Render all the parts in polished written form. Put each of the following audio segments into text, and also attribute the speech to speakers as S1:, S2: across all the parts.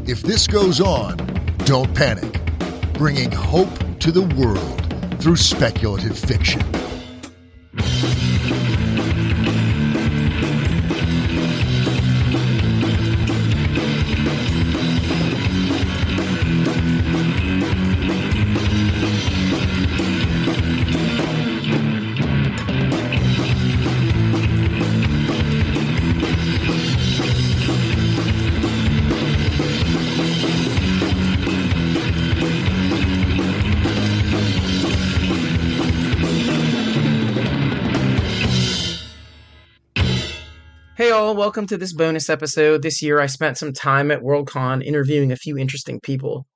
S1: If this goes on, don't panic. Bringing hope to the world through speculative fiction.
S2: Hey all, welcome to this bonus episode. This year I spent some time at Worldcon interviewing a few interesting people.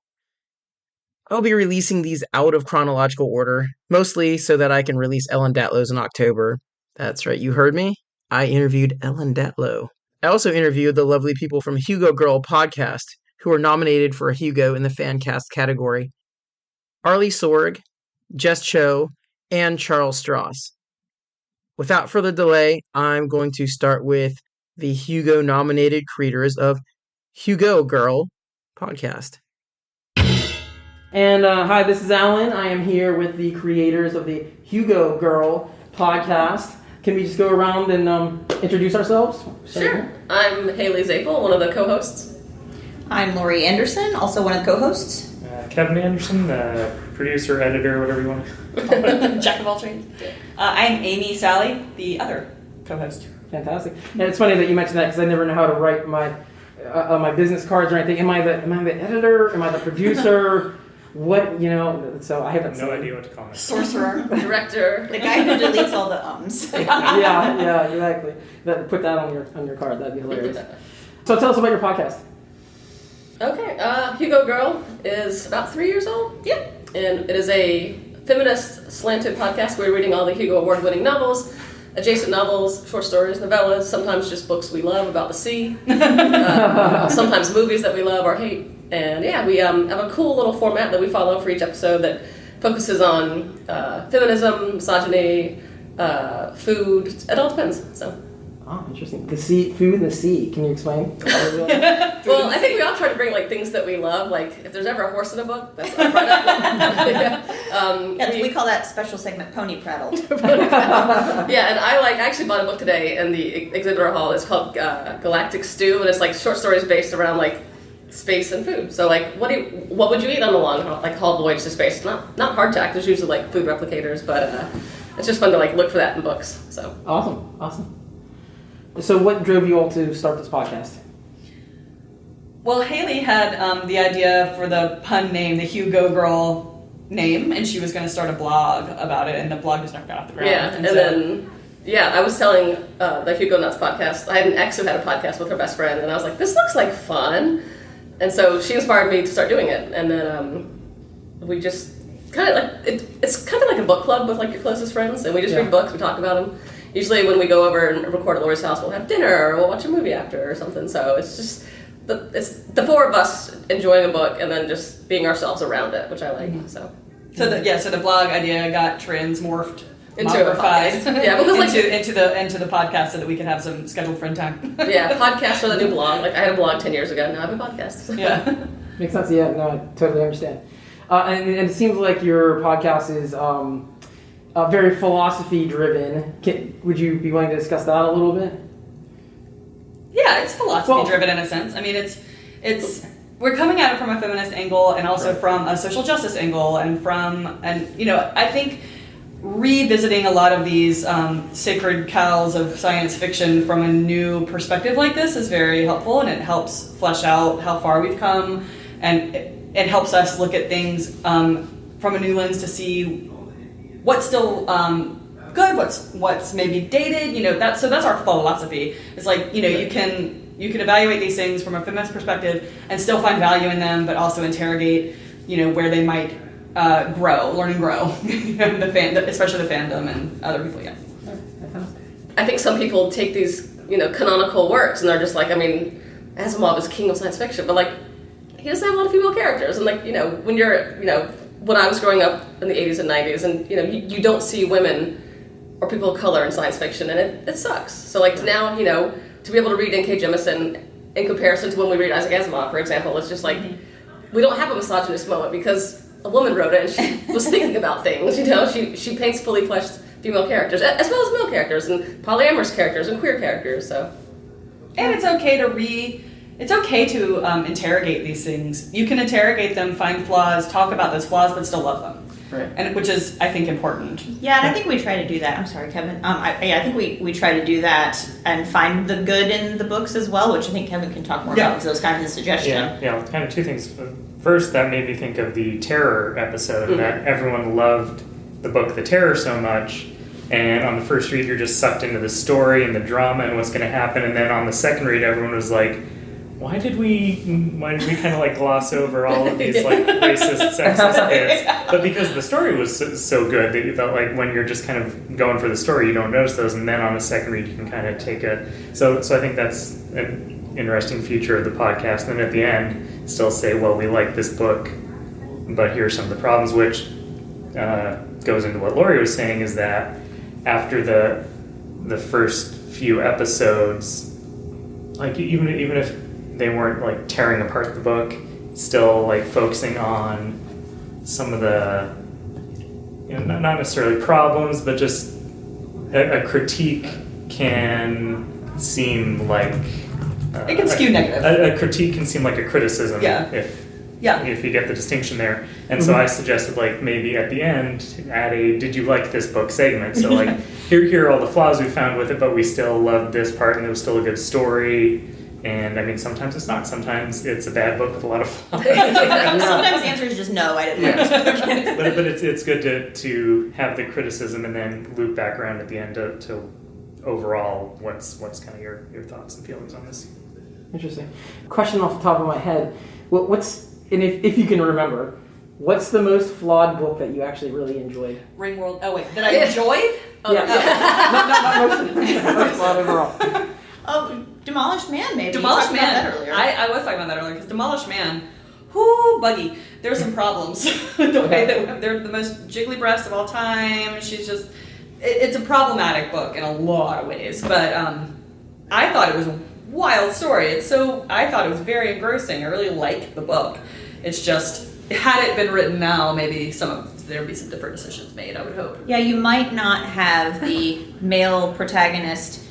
S2: I'll be releasing these out of chronological order, mostly so that I can release Ellen Datlow's in October. That's right, you heard me. I interviewed Ellen Datlow. I also interviewed the lovely people from Hugo Girl podcast, who were nominated for a Hugo in the fan cast category. Arlie Sorg, Jess Cho, and Charles Strauss. Without further delay, I'm going to start with the Hugo-nominated creators of Hugo Girl podcast. And hi, this is Alan. I am here with the creators of the Hugo Girl podcast. Can we just go around and introduce ourselves?
S3: Sure. I'm Haley Zapel, one of the co-hosts.
S4: I'm Lori Anderson, also one of the co-hosts.
S5: Kevin Anderson, producer, editor, whatever you want to call it.
S4: Jack of all trades. I'm Amy Sally, the other co-host.
S2: Fantastic. And it's funny that you mentioned that because I never know how to write my my business cards or anything. Am I the editor? Am I the producer? What, so I haven't
S5: no idea what to call it.
S4: Sorcerer.
S3: Director.
S4: The guy who deletes all the ums.
S2: yeah, exactly. Put that on your card. That'd be hilarious. So tell us about your podcast.
S3: Okay, Hugo Girl is about 3 years old.
S4: Yep.
S3: And it is a feminist slanted podcast where we're reading all the Hugo award-winning novels, adjacent novels, short stories, novellas, sometimes just books we love about the sea, sometimes movies that we love or hate. And yeah, we have a cool little format that we follow for each episode that focuses on feminism, misogyny, food. It all depends, so.
S2: Oh, interesting. The sea, food in the sea. Can you explain?
S3: Well, I think we all try to bring things that we love. Like if there's ever a horse in a book, that's our product.
S4: We call that special segment Pony Prattle.
S3: Yeah, and I actually bought a book today in the exhibitor hall. It's called Galactic Stew, and it's short stories based around space and food. So what would you eat on a long haul voyage to space? Not hardtack. There's usually food replicators, but it's just fun to look for that in books. So
S2: awesome. So what drove you all to start this podcast?
S6: Well, Haley had the idea for the pun name, the Hugo Girl name, and she was going to start a blog about it, and the blog just never got off the ground.
S3: Yeah, I was telling the Hugo Nuts podcast. I had an ex who had a podcast with her best friend, and I was like, this looks like fun. And so she inspired me to start doing it, and then we just kind of it's kind of like a book club with your closest friends, and we just read books, we talk about them. Usually when we go over and record at Lori's house, we'll have dinner or we'll watch a movie after or something. So it's just it's the four of us enjoying a book and then just being ourselves around it, which I like. Mm-hmm. So
S6: the blog idea got transmorphed
S3: into a podcast. Yeah, because
S6: into the podcast so that we could have some scheduled friend time.
S3: Yeah, podcast or the new blog. I had a blog 10 years ago. Now I have a podcast. So.
S6: Yeah,
S2: makes sense. Yeah, no, I totally understand. And it seems like your podcast is very philosophy-driven. Would you be willing to discuss that a little bit?
S6: Yeah, it's philosophy-driven in a sense. I mean, it's we're coming at it from a feminist angle and also from a social justice angle and I think revisiting a lot of these sacred cows of science fiction from a new perspective like this is very helpful, and it helps flesh out how far we've come, and it helps us look at things from a new lens to see what's still good, what's maybe dated, that's our philosophy. It's you can evaluate these things from a feminist perspective and still find value in them, but also interrogate, where they might learn and grow, especially the fandom and other people. Yeah.
S3: I think some people take these, canonical works and they're just Asimov is king of science fiction, but he doesn't have a lot of female characters, and when you're, when I was growing up in the 80s and 90s, and you don't see women or people of color in science fiction, and it sucks. So now, to be able to read N.K. Jemisin in comparison to when we read Isaac Asimov, for example. It's just like, we don't have a misogynist moment because a woman wrote it and she was thinking about things, she paints fully fleshed female characters, as well as male characters, and polyamorous characters, and queer characters, so.
S6: And it's okay to interrogate these things. You can interrogate them, find flaws, talk about those flaws, but still love them.
S2: Right.
S6: And which is, I think, important.
S7: Yeah, and I think we try to do that. I'm sorry, Kevin. I think we try to do that and find the good in the books as well, which I think Kevin can talk more about because those kinds of suggestions.
S5: Yeah, kind of two things. First, that made me think of the Terror episode, that everyone loved the book The Terror so much, and on the first read you're just sucked into the story and the drama and what's going to happen, and then on the second read everyone was like, why did we kind of like gloss over all of these like racist, sexist bits? But because the story was so good that you felt like when you're just kind of going for the story, you don't notice those, and then on a second read you can kind of take it. So I think that's an interesting feature of the podcast. And then at the end, still say, well, we like this book, but here are some of the problems, which goes into what Lori was saying, is that after the first few episodes, like even if they weren't like tearing apart the book, still like focusing on some of the, not necessarily problems, but just a critique can seem like
S6: it can skew negative.
S5: A critique can seem like a criticism if you get the distinction there. And so I suggested like maybe at the end add a "Did you like this book?" segment. So like here are all the flaws we found with it, but we still loved this part and it was still a good story. And I mean, sometimes it's not. Sometimes it's a bad book with a lot of flaws.
S7: Sometimes the answer is just no. I didn't like this book.
S5: But it's good to have the criticism and then loop back around at the end to overall what's kind of your thoughts and feelings on this.
S2: Interesting. Question off the top of my head: and if you can remember, what's the most flawed book that you actually really enjoyed?
S6: Ringworld. Oh wait, that I enjoyed?
S2: Oh, yeah. Not most flawed overall.
S7: Oh, Demolished Man, maybe.
S6: Demolished Man.
S7: About that earlier.
S6: I was talking about that earlier because Demolished Man, whoo, buggy. There's some problems with the way that they're the most jiggly breast of all time. She's just, it's a problematic book in a lot of ways. But I thought it was a wild story. I thought it was very engrossing. I really liked the book. It's just, had it been written now, maybe there'd be some different decisions made, I would hope.
S7: Yeah, you might not have the male protagonist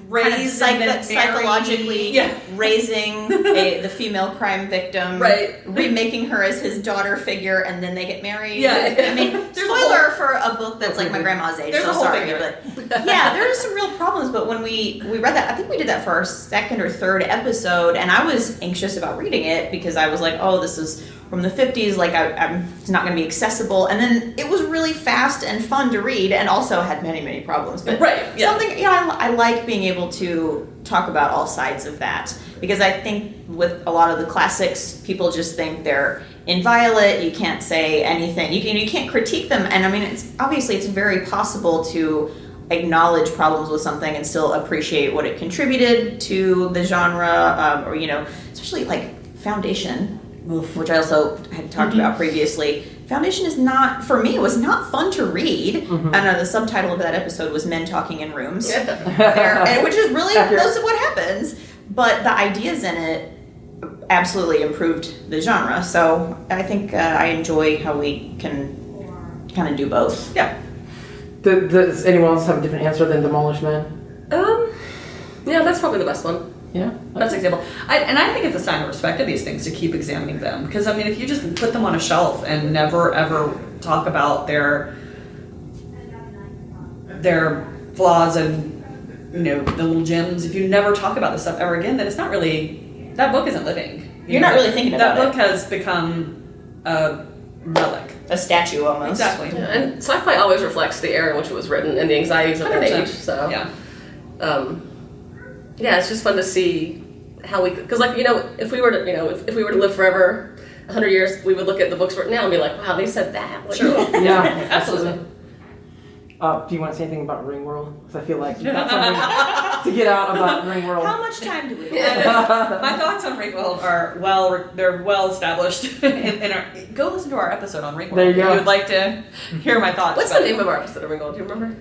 S6: raised
S7: psychologically raising the female crime victim, remaking her as his daughter figure, and then they get married.
S6: Yeah,
S7: I mean, spoiler for a book that's like my grandma's age. So sorry, but yeah, there's some real problems. But when we read that, I think we did that for our second or third episode, and I was anxious about reading it because I was like, oh, this is from the 50s, like it's not going to be accessible. And then it was really fast and fun to read, and also had many, many problems. But something, I like being able to talk about all sides of that, because I think with a lot of the classics, people just think they're inviolate. You can't say anything. You can't critique them. And I mean, it's very possible to acknowledge problems with something and still appreciate what it contributed to the genre, or especially like Foundation, which I also had talked about previously. Foundation is not, for me, it was not fun to read. I know the subtitle of that episode was Men Talking in Rooms, which is really most of what happens. But the ideas in it absolutely improved the genre. So I think I enjoy how we can kind of do both.
S2: Yeah. Does anyone else have a different answer than Demolished Man?
S3: Yeah, that's probably the best one.
S2: Yeah,
S6: that's an example. I think it's a sign of respect of these things to keep examining them, because I mean, if you just put them on a shelf and never ever talk about their flaws and the little gems, if you never talk about this stuff ever again, then it's not really, that book isn't living.
S7: You're not really thinking about
S6: it. That book has become a relic,
S7: a statue almost.
S6: Exactly.
S3: Yeah, and sci-fi always reflects the era in which it was written and the anxieties of the
S6: 100%.
S3: age. So yeah, it's just fun to see how we, because if we were to live forever, 100 years, we would look at the books written now and be like, wow, they said that. Like,
S6: sure.
S2: Yeah,
S6: absolutely.
S2: Do you want to say anything about Ringworld? Because I feel like you've got something to get out about Ringworld.
S7: How much time do we have?
S6: My thoughts on Ringworld are they're well established. Go listen to our episode on Ringworld.
S2: There you go.
S6: If you'd like to hear my thoughts.
S3: What's the name of our episode of Ringworld? Do you remember?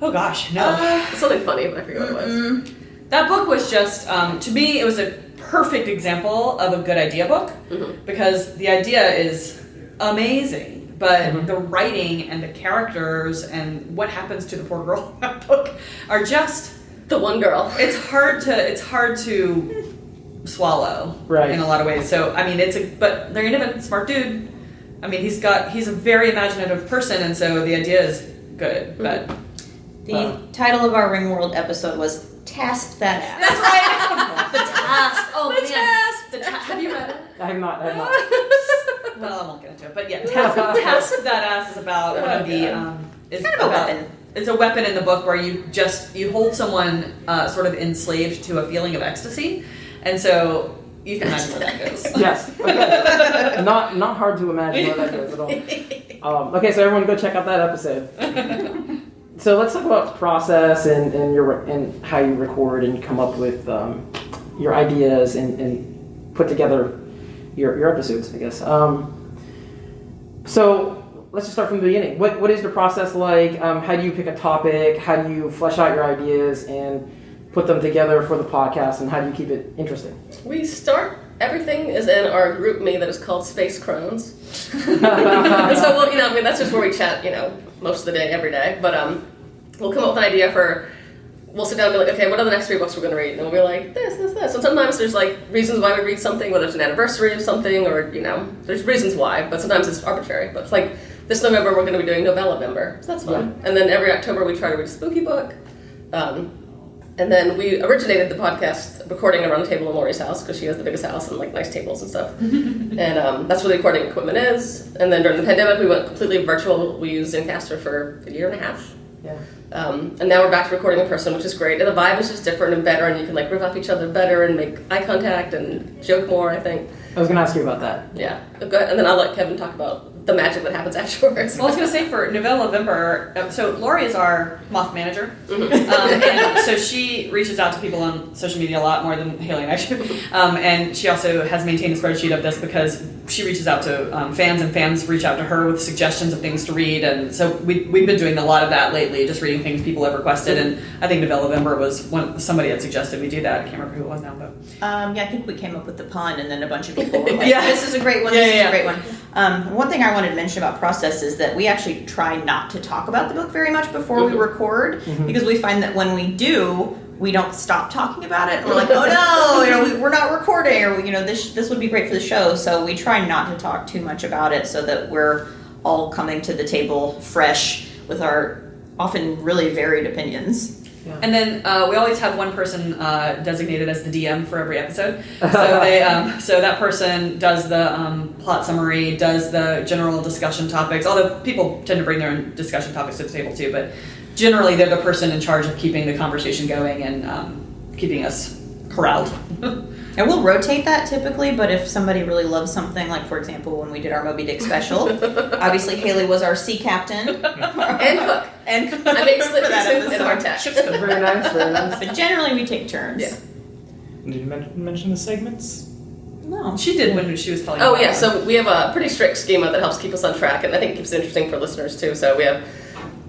S6: Oh gosh, no.
S3: Something funny, but I forget what it was.
S6: That book was just, to me, it was a perfect example of a good idea book, because the idea is amazing, but the writing and the characters and what happens to the poor girl in that book are just
S3: the one girl.
S6: It's hard to swallow, in a lot of ways. So I mean, but Larry Niven, smart dude. I mean, he's a very imaginative person, and so the idea is good. But
S7: the title of our Ringworld episode was "Task That Ass."
S6: That's right. The task. Oh,
S3: the
S6: man.
S3: task.
S6: The have you read it?
S8: I have not.
S6: Well, I won't get into it. But yeah, task that ass is about one of the. It's
S7: kind of a weapon.
S6: It's a weapon in the book where you hold someone sort of enslaved to a feeling of ecstasy, and so you can imagine where that goes.
S8: Yes. Okay. Not hard to imagine where that goes at all. Okay, so everyone go check out that episode. So let's talk about process and how you record and come up with your ideas and put together your episodes, I guess. So let's just start from the beginning. What is the process like? How do you pick a topic? How do you flesh out your ideas and put them together for the podcast? And how do you keep it interesting?
S3: We start, everything is in our group me that is called Space Crones. And so that's just where we chat, most of the day, every day. But we'll come up with an idea we'll sit down and be like, okay, what are the next 3 books we're going to read? And we'll be like, this. And sometimes there's reasons why we read something, whether it's an anniversary of something or, there's reasons why, but sometimes it's arbitrary. But it's like, this November we're going to be doing November, so that's fun. Yeah. And then every October we try to read a spooky book. And then we originated the podcast recording around the table in Lori's house because she has the biggest house and nice tables and stuff. And that's where the recording equipment is. And then during the pandemic we went completely virtual. We used Zencaster for a year and a half.
S8: Yeah.
S3: And now we're back to recording in person, which is great. And the vibe is just different and better, and you can riff off each other better and make eye contact and joke more, I think.
S8: I was going to ask you about that.
S3: Yeah. And then I'll let Kevin talk about the magic that happens afterwards.
S6: Well, I was going to say for November, so Lori is our moth manager, and so she reaches out to people on social media a lot more than Haley and I do, and she also has maintained a spreadsheet of this because she reaches out to fans, and fans reach out to her with suggestions of things to read, and so we've been doing a lot of that lately, just reading things people have requested, and I think November was somebody had suggested we do that. I can't remember who it was now, but
S7: I think we came up with the pun, and then a bunch of people were like, this is a great one, this is a great one. One thing I wanted to mention about process is that we actually try not to talk about the book very much before we record, because we find that when we do, we don't stop talking about it. We're like, oh no, we're not recording, or this would be great for the show. So we try not to talk too much about it, so that we're all coming to the table fresh with our often really varied opinions.
S6: Yeah. And then we always have one person designated as the DM for every episode. So so that person does the plot summary, does the general discussion topics. Although people tend to bring their own discussion topics to the table too, but generally they're the person in charge of keeping the conversation going and keeping us corralled.
S7: And we'll rotate that typically, but if somebody really loves something, like for example when we did our Moby Dick special, obviously Haley was our sea captain.
S3: And cook.
S7: And cook.
S3: I make slippy soup and hardtack.
S8: Very nice, very nice.
S7: But generally we take turns.
S3: Yeah.
S5: Did you mention the segments?
S7: No.
S6: She did when she was telling
S3: Oh yeah, so we have a pretty strict schema that helps keep us on track, and I think keeps it interesting for listeners too. So we have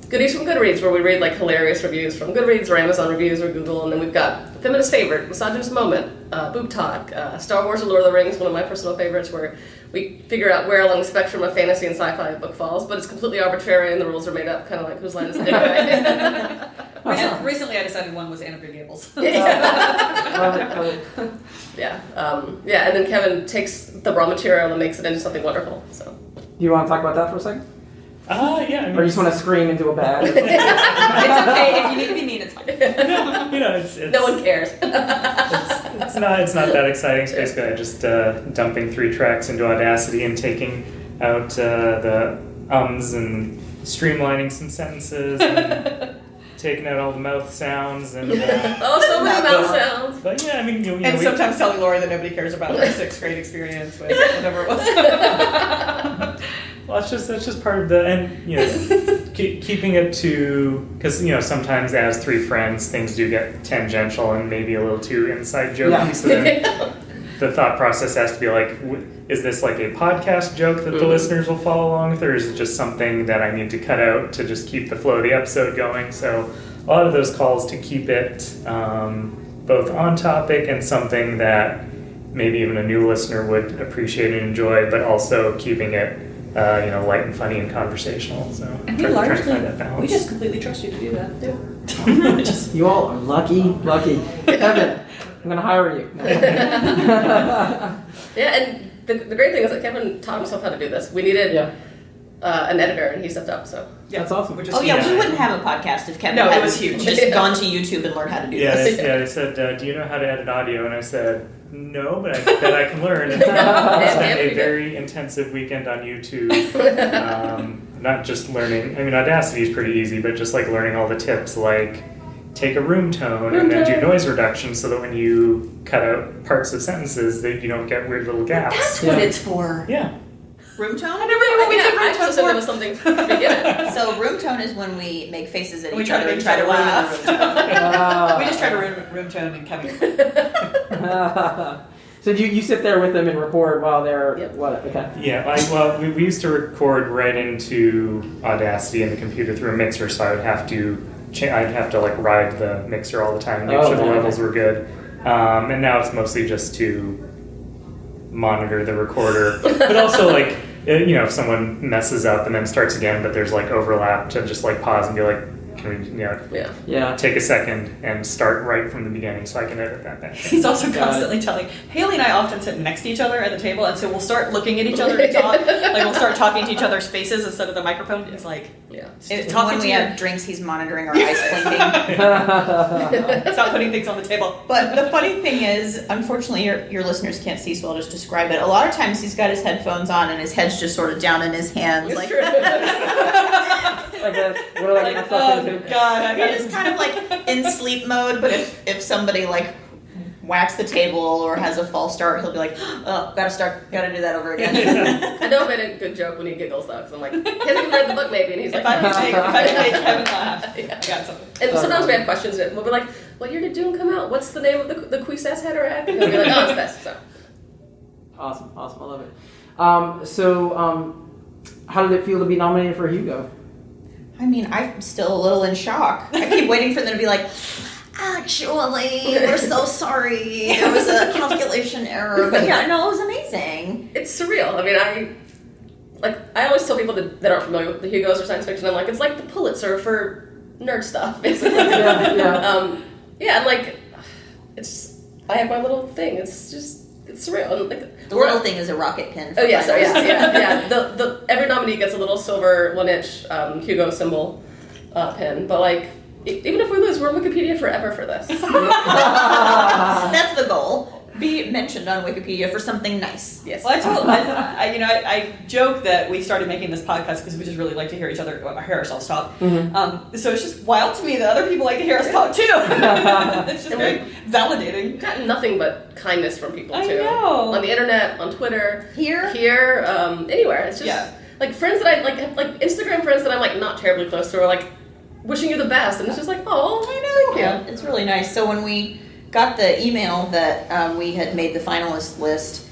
S3: Goodies from Goodreads, where we read hilarious reviews from Goodreads or Amazon reviews or Google, and then we've got Feminist Favorite, Misogynist Moment, Boob Talk, Star Wars and Lord of the Rings, one of my personal favorites, where we figure out where along the spectrum of fantasy and sci-fi a book falls, but it's completely arbitrary and the rules are made up, kind of like whose line is it anyway.
S6: Recently I decided one was Anne of Green Gables.
S3: Yeah, and then Kevin takes the raw material and makes it into something wonderful. So,
S8: Do you want to talk about that for a second?
S5: Yeah.
S8: Or you just want to scream into a bag?
S6: It's okay. If you need to be mean, it's fine.
S5: It's
S3: no one cares.
S5: it's not that exciting. It's basically just dumping 3 tracks into Audacity and taking out the ums and streamlining some sentences and taking out all the mouth sounds and
S3: so many mouth sounds.
S5: But yeah, I mean,
S6: and sometimes telling Lori that nobody cares about her 6th grade experience with whatever it was.
S5: Well, that's just part of keeping it to, because sometimes as 3 friends things do get tangential and maybe a little too inside jokey. Yeah. So then the thought process has to be is this a podcast joke that the listeners will follow along with, or is it just something that I need to cut out to just keep the flow of the episode going? So a lot of those calls to keep it both on topic and something that maybe even a new listener would appreciate and enjoy, but also keeping it light and funny and conversational. So
S6: And
S5: trying to find that balance.
S6: we just completely trust you to do that.
S8: You all are lucky. Kevin, I'm going to hire you.
S3: Yeah, and the great thing is that Kevin taught himself how to do this. We needed an editor, and he stepped up. So
S8: That's awesome.
S7: We wouldn't have a podcast if Kevin
S6: No, it
S7: hadn't
S6: was huge.
S7: just gone to YouTube and learned how to do this.
S5: They said, do you know how to edit audio? And I said, no, but I bet I can learn. And so I spent a very intensive weekend on YouTube, not just learning. I mean, Audacity is pretty easy, but just like learning all the tips, like take a room tone and then do noise reduction so that when you cut out parts of sentences that you don't get weird little gaps.
S6: That's what it's for.
S5: Yeah.
S7: Room tone?
S6: I never knew what we did room
S3: I
S6: tone
S3: just assumed it
S6: for.
S3: was something to begin.
S7: So room tone is when we make faces at
S6: We
S7: each
S6: try
S7: other
S6: to
S7: and try to ruin
S6: laugh.
S7: the room tone.
S6: We just try to room tone and Kevin.
S8: So you sit there with them and record while they're okay.
S5: Yeah, we used to record right into Audacity and the computer through a mixer, so I would have to I'd have to like ride the mixer all the time and make sure the levels were good. And now it's mostly just to monitor the recorder, but also like if someone messes up and then starts again, but there's like overlap, to just like pause and be like, can we take a second and start right from the beginning so I can edit that back.
S6: He's also constantly telling Haley and I often sit next to each other at the table, and so we'll start looking at each other to talk. Like we'll start talking to each other's faces instead of the microphone. It's like
S7: When we have drinks, he's monitoring our eyes blinking.
S6: Stop putting things on the table.
S7: But the funny thing is, unfortunately, your listeners can't see, so I'll just describe it. A lot of times he's got his headphones on and his head's just sort of down in his hands. Like
S6: God,
S7: you're just kind of like in sleep mode, but if somebody like whacks the table or has a false start, he'll be like, oh, gotta do that over again.
S3: I know I made a good joke when he giggles though, because I'm like, he hasn't read the book maybe, and he's like,
S6: if I can make Kevin laugh, I got something.
S3: And sometimes we have questions, and we'll be like, what year did Dune come out? What's the name of the Cuisses Hatterack? And he'll be like, oh, it's this. So.
S8: Awesome, I love it. How did it feel to be nominated for Hugo?
S7: I mean, I'm still a little in shock. I keep waiting for them to be like, actually, we're so sorry. There was a calculation error. But yeah, no, it was amazing.
S3: It's surreal. I mean, I always tell people that aren't familiar with the Hugos or science fiction, I'm like, it's like the Pulitzer for nerd stuff, basically. I have my little thing. It's surreal. And,
S7: the little thing is a rocket pin.
S3: Oh yeah, The every nominee gets a little silver 1-inch Hugo symbol pin, but even if we lose, we're on Wikipedia forever for this.
S7: That's the goal. Be mentioned on Wikipedia for something nice.
S3: Yes.
S6: Well, I joke that we started making this podcast because we just really like to hear hear ourselves talk. Mm-hmm. So it's just wild to me that other people like to hear us talk too. It's just very validating.
S3: We've gotten nothing but kindness from people too.
S6: I know.
S3: On the internet, on Twitter,
S7: here,
S3: anywhere. It's just like friends that I like Instagram friends that I'm like not terribly close to are like wishing you the best, and it's just like, oh,
S7: I know. Thank you. It's really nice. So when we got the email that we had made the finalist list,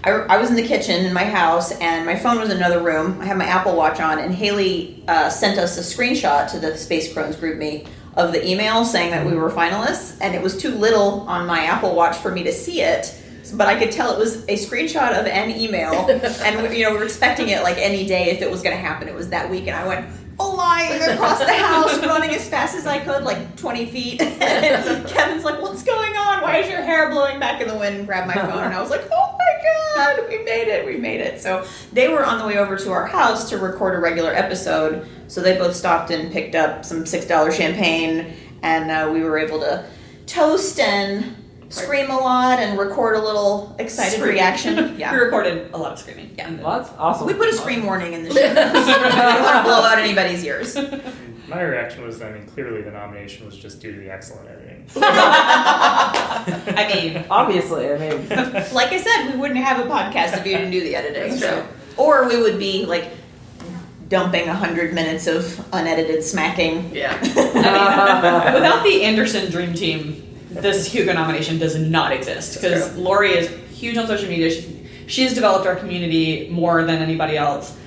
S7: I was in the kitchen in my house, and my phone was in another room. I had my Apple Watch on, and Haley sent us a screenshot to the Space Crones group me of the email saying that we were finalists, and it was too little on my Apple Watch for me to see it, but I could tell it was a screenshot of an email, and we were expecting it like any day if it was going to happen. It was that week, and I went flying across the house, running as fast as I could, like 20 feet. And Kevin's like, what's going on? Why is your hair blowing back in the wind? And grabbed my phone, and I was like, oh my God, we made it. So they were on the way over to our house to record a regular episode. So they both stopped and picked up some $6 champagne, and we were able to toast and scream a lot and record a little excited reaction.
S6: Yeah. We recorded a lot of screaming.
S7: Yeah.
S8: Well, that's awesome.
S7: We put a scream warning in the show. We don't want to blow out anybody's ears.
S5: My reaction was, clearly the nomination was just due to the excellent editing.
S8: Obviously.
S7: Like I said, we wouldn't have a podcast if you didn't do the editing.
S3: That's true.
S7: Or we would be like dumping 100 minutes of unedited smacking.
S3: Yeah.
S6: Without the Anderson Dream Team, this Hugo nomination does not exist, because Lori is huge on social media. She has developed our community more than anybody else.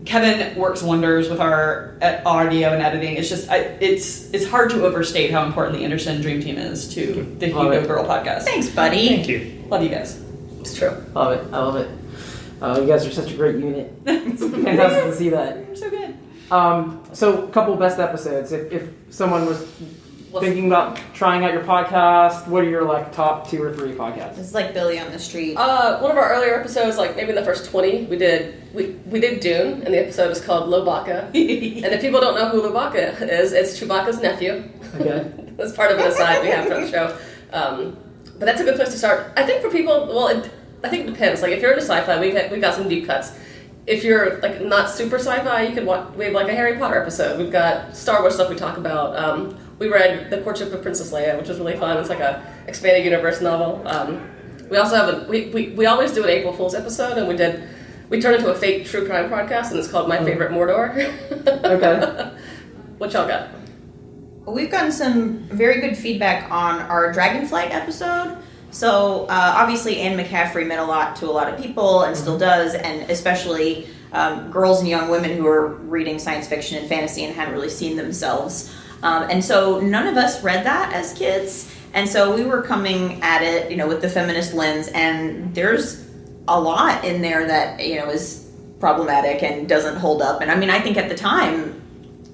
S6: Kevin works wonders with our audio and editing. It's just, it's hard to overstate how important the Anderson Dream Team is to the Hugo Girl podcast.
S7: Thanks, buddy.
S5: Thank you.
S6: Love you guys.
S3: It's true.
S8: Love it. I love it. You guys are such a great unit. It's fantastic to see that.
S6: You're so good.
S8: So a couple best episodes. If someone was thinking about trying out your podcast, what are your like top 2 or 3 podcasts?
S7: It's like Billy on the Street.
S3: One of our earlier episodes, like maybe in the first 20, we did Dune, and the episode is called Lobaka. And if people don't know who Lobaka is, it's Chewbacca's nephew.
S8: Okay.
S3: That's part of an aside we have for the show. But that's a good place to start. I think for people, I think it depends. Like if you're into sci-fi, we've got some deep cuts. If you're like not super sci-fi, you could watch. We have like a Harry Potter episode. We've got Star Wars stuff we talk about. We read The Courtship of Princess Leia, which was really fun. It's like a expanded universe novel. We also have we always do an April Fool's episode, and we turned into a fake true crime podcast, and it's called My Favorite Mordor.
S8: Okay.
S3: What y'all got?
S7: We've gotten some very good feedback on our Dragonflight episode. So obviously Anne McCaffrey meant a lot to a lot of people and still does, and especially girls and young women who are reading science fiction and fantasy and hadn't really seen themselves. And so none of us read that as kids. And so we were coming at it, with the feminist lens, and there's a lot in there that, is problematic and doesn't hold up. And I mean, I think at the time,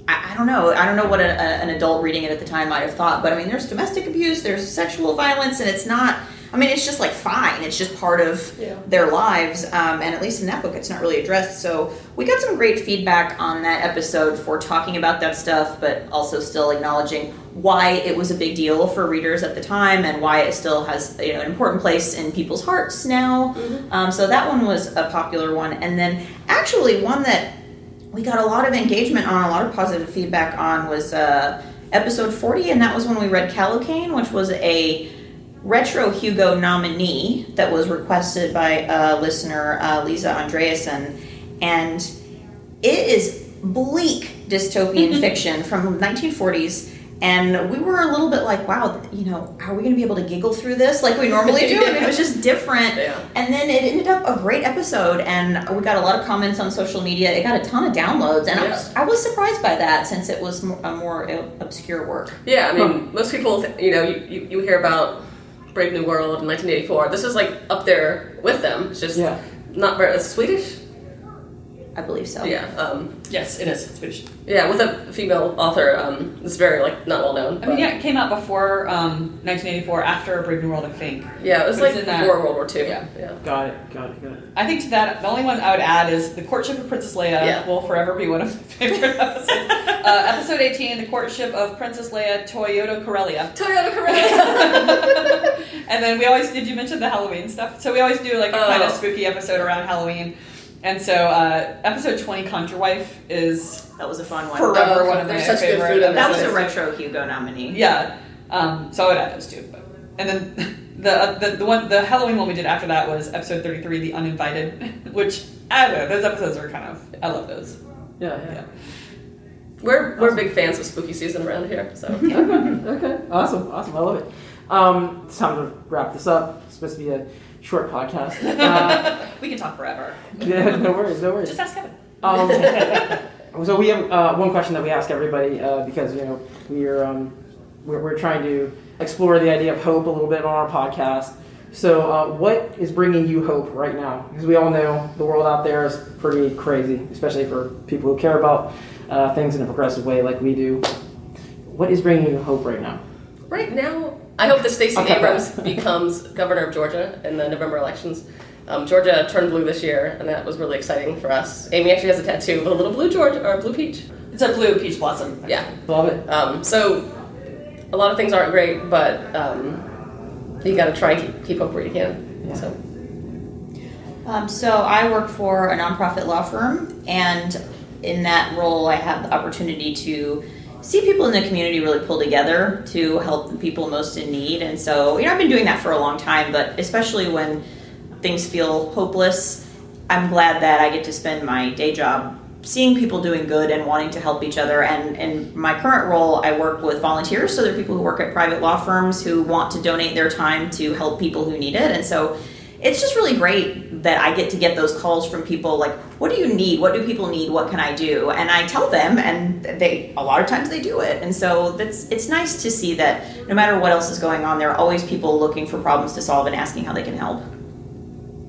S7: I don't know what an adult reading it at the time might have thought, but I mean, there's domestic abuse, there's sexual violence, and it's not, I mean, it's just like fine. It's just part of their lives. And at least in that book, it's not really addressed. So we got some great feedback on that episode for talking about that stuff, but also still acknowledging why it was a big deal for readers at the time and why it still has, an important place in people's hearts now. Mm-hmm. So that one was a popular one. And then actually one that we got a lot of engagement on, a lot of positive feedback on was episode 40, and that was when we read Callocane, which was a Retro Hugo nominee that was requested by listener Lisa Andreasen, and it is bleak dystopian fiction from the 1940s, and we were a little bit like, wow, are we going to be able to giggle through this like we normally do? I mean, it was just different. And then it ended up a great episode, and we got a lot of comments on social media. It got a ton of downloads, and I was surprised by that since it was a more obscure work.
S3: Yeah, I mean, most people, you hear about Brave New World in 1984. This is like up there with them. It's just not very. It's Swedish.
S7: I believe so.
S3: Yeah.
S6: Yes, it is. It's Swedish.
S3: Yeah, with a female author. It's very not well known.
S6: I mean, it came out before 1984, after Brave New World, I think.
S3: Yeah, it was like before World War II.
S6: Yeah.
S8: Got it.
S6: I think to that, the only one I would add is The Courtship of Princess Leia will forever be one of my favorite episodes. Episode 18, The Courtship of Princess Leia, Toyota Corellia. And then did you mention the Halloween stuff? So we always do like a kind of spooky episode around Halloween. And so episode 20, Conjure Wife, that was a fun one. Forever one of my favorite.
S7: That was a Retro Hugo nominee.
S6: Yeah. So I would add those two. And then the Halloween one we did after that was episode 33, The Uninvited, which I don't know, those episodes are I love those.
S8: Yeah.
S3: We're big fans of spooky season around here. So
S8: okay. Awesome. I love it. It's time to wrap this up. It's supposed to be a short podcast.
S6: We can talk forever.
S8: Yeah, no worries.
S6: Just ask Kevin.
S8: So we have one question that we ask everybody because we're trying to explore the idea of hope a little bit on our podcast. So what is bringing you hope right now? Because we all know the world out there is pretty crazy, especially for people who care about things in a progressive way like we do. What is bringing you hope right now?
S3: Right now, I hope that Stacey Abrams becomes governor of Georgia in the November elections. Georgia turned blue this year, and that was really exciting for us. Amy actually has a tattoo of a little blue peach.
S6: It's a blue peach blossom.
S3: Yeah.
S8: Love it.
S3: So a lot of things aren't great, but you got to try and keep hope where you can. Yeah.
S7: So I work for a nonprofit law firm, and in that role, I have the opportunity to see people in the community really pull together to help the people most in need. And so, I've been doing that for a long time, but especially when things feel hopeless, I'm glad that I get to spend my day job seeing people doing good and wanting to help each other. And in my current role, I work with volunteers. So there are people who work at private law firms who want to donate their time to help people who need it. And so it's just really great that I get those calls from people like, what do you need? What do people need? What can I do? And I tell them, and a lot of times they do it. And so it's nice to see that no matter what else is going on, there are always people looking for problems to solve and asking how they can help.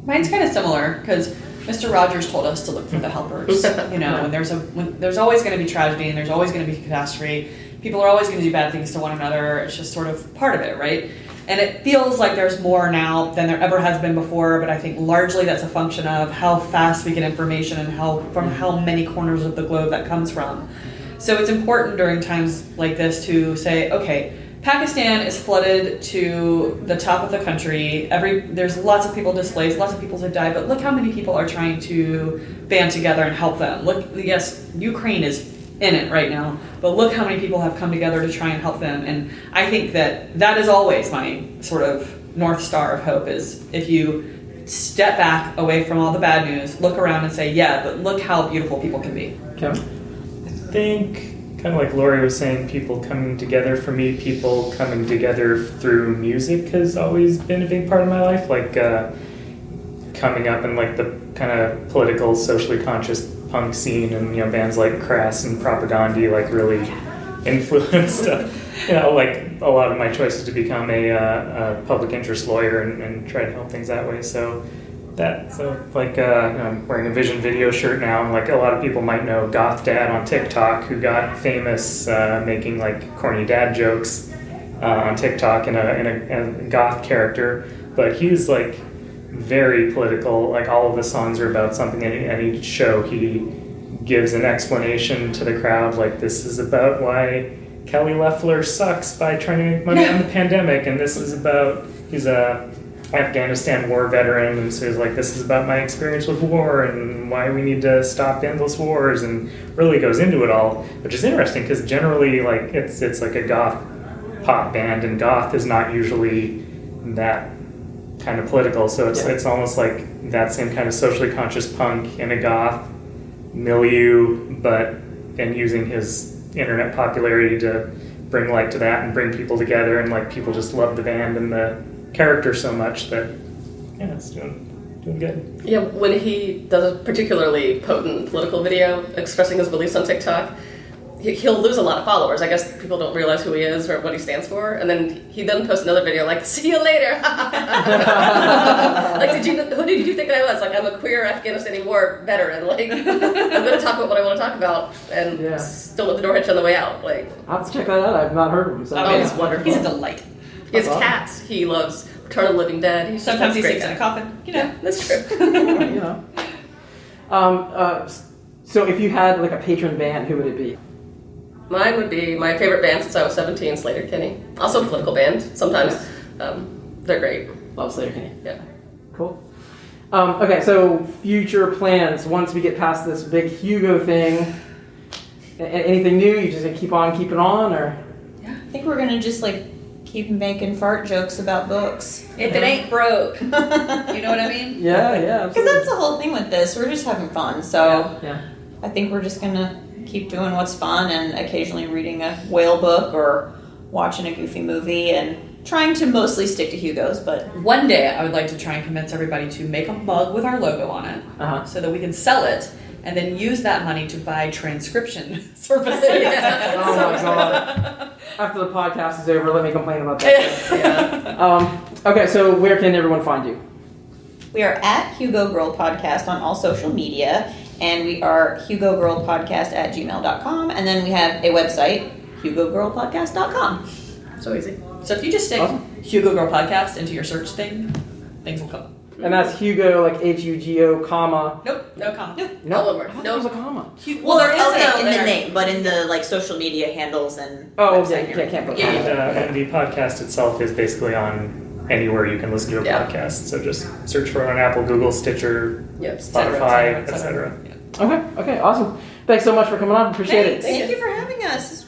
S6: Mine's kind of similar because Mr. Rogers told us to look for the helpers. You know, when there's always going to be tragedy and there's always going to be catastrophe. People are always going to do bad things to one another. It's just sort of part of it, right? And it feels like there's more now than there ever has been before, but I think largely that's a function of how fast we get information and from how many corners of the globe that comes from. So it's important during times like this to say, okay, Pakistan is flooded to the top of the country. There's lots of people displaced, lots of people have died, but look how many people are trying to band together and help them. Look, yes, Ukraine is in it right now, but look how many people have come together to try and help them. And I think that is always my sort of North Star of hope, is if you step back away from all the bad news, look around and say, yeah, but look how beautiful people can be.
S8: Kevin?
S5: I think, kind of like Lori was saying, people coming together. For me, people coming together through music has always been a big part of my life. Like coming up in like the kind of political, socially conscious punk scene, and bands like Crass and Propaganda like really influenced like a lot of my choices to become a public interest lawyer and try to help things that way. So I'm wearing a Vision Video shirt now, and like a lot of people might know Goth Dad on TikTok, who got famous making like corny dad jokes on TikTok in a goth character, but he's like very political. Like all of the songs are about something. At each show he gives an explanation to the crowd, like this is about why Kelly Loeffler sucks by trying to make money on the pandemic, and this is about, he's a Afghanistan war veteran, and so he's like, this is about my experience with war and why we need to stop endless wars, and really goes into it all, which is interesting because generally like it's like a goth pop band, and goth is not usually that kind of political, so it's almost like that same kind of socially conscious punk in a goth milieu, and using his internet popularity to bring light to that and bring people together, and like people just love the band and the character so much that it's doing good.
S3: Yeah, when he does a particularly potent political video expressing his beliefs on TikTok, he'll lose a lot of followers. I guess people don't realize who he is or what he stands for, and then he posts another video like, "See you later." Like, who did you think I was? Like, I'm a queer Afghanistan war veteran. Like, I'm going to talk about what I want to talk about, and still with the door hitch on the way out. Like,
S8: I'll have to check that out. I've not heard of him. So
S3: it's wonderful. He's a delight. His cats. He loves Return of the Living Dead.
S6: Sometimes he sleeps in a coffin.
S3: Yeah, that's true.
S8: So if you had like a patron band, who would it be?
S3: Mine would be my favorite band since I was 17, Sleater-Kinney. Also a political band, sometimes. They're great.
S8: Love Sleater-Kinney.
S3: Yeah.
S8: Cool. Okay, so future plans once we get past this big Hugo thing. Anything new? You just gonna keep on keeping on, or?
S7: Yeah, I think we're gonna just like keep making fart jokes about books.
S6: If it ain't broke. You know what I mean?
S8: Yeah.
S7: Because that's the whole thing with this. We're just having fun. So
S8: yeah.
S7: I think we're just gonna keep doing what's fun and occasionally reading a whale book or watching a goofy movie and trying to mostly stick to Hugo's. But
S6: one day I would like to try and convince everybody to make a mug with our logo on it so that we can sell it and then use that money to buy transcription services.
S8: Oh my god. After the podcast is over, let me complain about that. Okay, so where can everyone find you?
S7: We are at Hugo Girl Podcast on all social media, and we are hugogirlpodcast@gmail.com, and then we have a website, hugogirlpodcast.com.
S3: So easy.
S6: So if you just stick Hugo Girl Podcast into your search thing, things will come up.
S8: And that's Hugo, like Hugo, comma.
S6: Nope, no comma.
S8: No,
S3: all over.
S8: No, there's a comma.
S7: Well, there is in the name, but in the like social media handles and
S8: website. Can't put comma.
S5: And the podcast itself is basically on anywhere you can listen to a podcast. So just search for it on Apple, Google, Stitcher, Spotify, etc.
S8: Okay, awesome. Thanks so much for coming on. Appreciate it.
S7: Thank you for having us.